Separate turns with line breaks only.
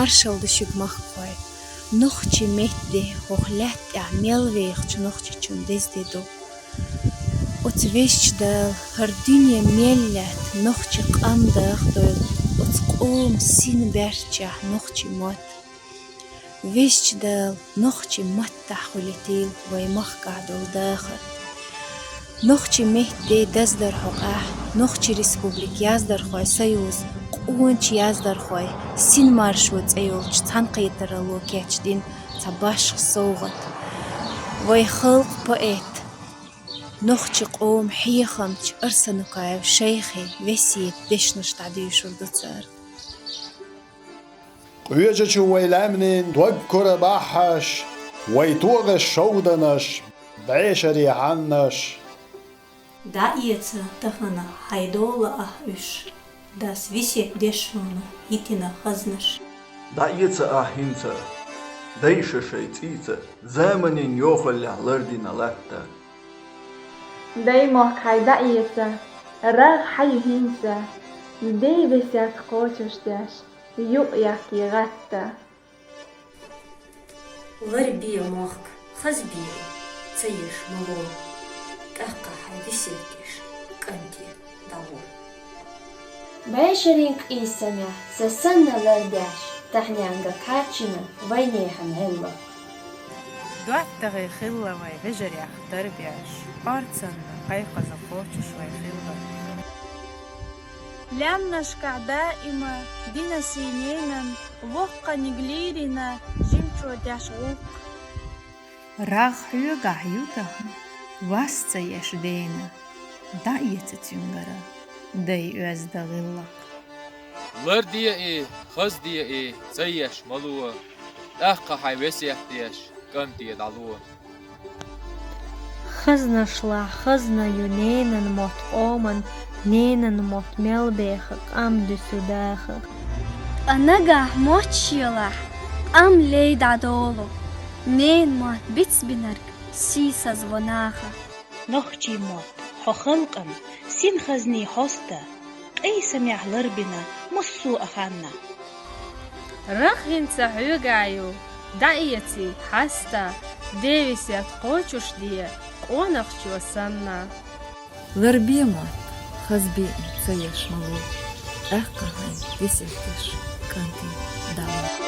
marshal de shug machkoi. Nochtje mette hochlet melweeg nochtje chun desdedo. Ots westdel hardunie mellet nochtje amdag dol ots qom sin bertja nochtje mot. Westdel nochtje matta hulitil way machkadol dager. Nochtje mette desder hoqah nochtje republik yazdar khoy sayuz qunch yazdar khoy sin marshut ayolch tanqaytaralo kechdin tabash sogat. Way khalq poet nochtje qom hiyakhamch arsanukaev sheikhi vesiyet deshnash tadi shurdutsar.
Quyajchu waylamnin twagkura bahash waytuga shawdanash bashari hannash.
Da ietsa tahana haydola üş. Das viset deshuna hitina khaznash.
Da ietsa hinsa. Deisha shaytitsa zamanin yokhalla lardina latta.
Daymo kayda ietsa rag hayhinsa. Day viset qochshtash yu yakiratta.
Larbi moq khazbi tsayish malo. Taqa haydisekish kanti dawo.
Бэшэринг исэмя сэсэнна лэрдэш тахнянга качина вайнехан хэлла.
Дуаттагы хиллавай вежерях дэрбяш арцанна хайқаза хочушвай хилла.
Лямнашка дائма дина синейнан вокка неглирина жимчо дяшгук.
Рах хюга хютахн васца яшдейна да ецетюнгара. Day özde gillak.
Lar diye khaz diye zayash maluwa. Daqqa hayvesiyah diyash kan diye daluwa.
Khazna shla khazna yunenen mot oman nenen mot melbekh am düsudakh. Anaga mochila am leyda dolo. Nen mot bits binark sisa zvonaha.
Nochchi mot خلقا سين خزني حستا أي سمع لربنا مصو أخانا
رخين سحيوغايو دايتي حستا ديوسيات قوچوش دي قونخچو سننا
Ларбема хазби цаяш малу. Эхкахай висетеш канти дала.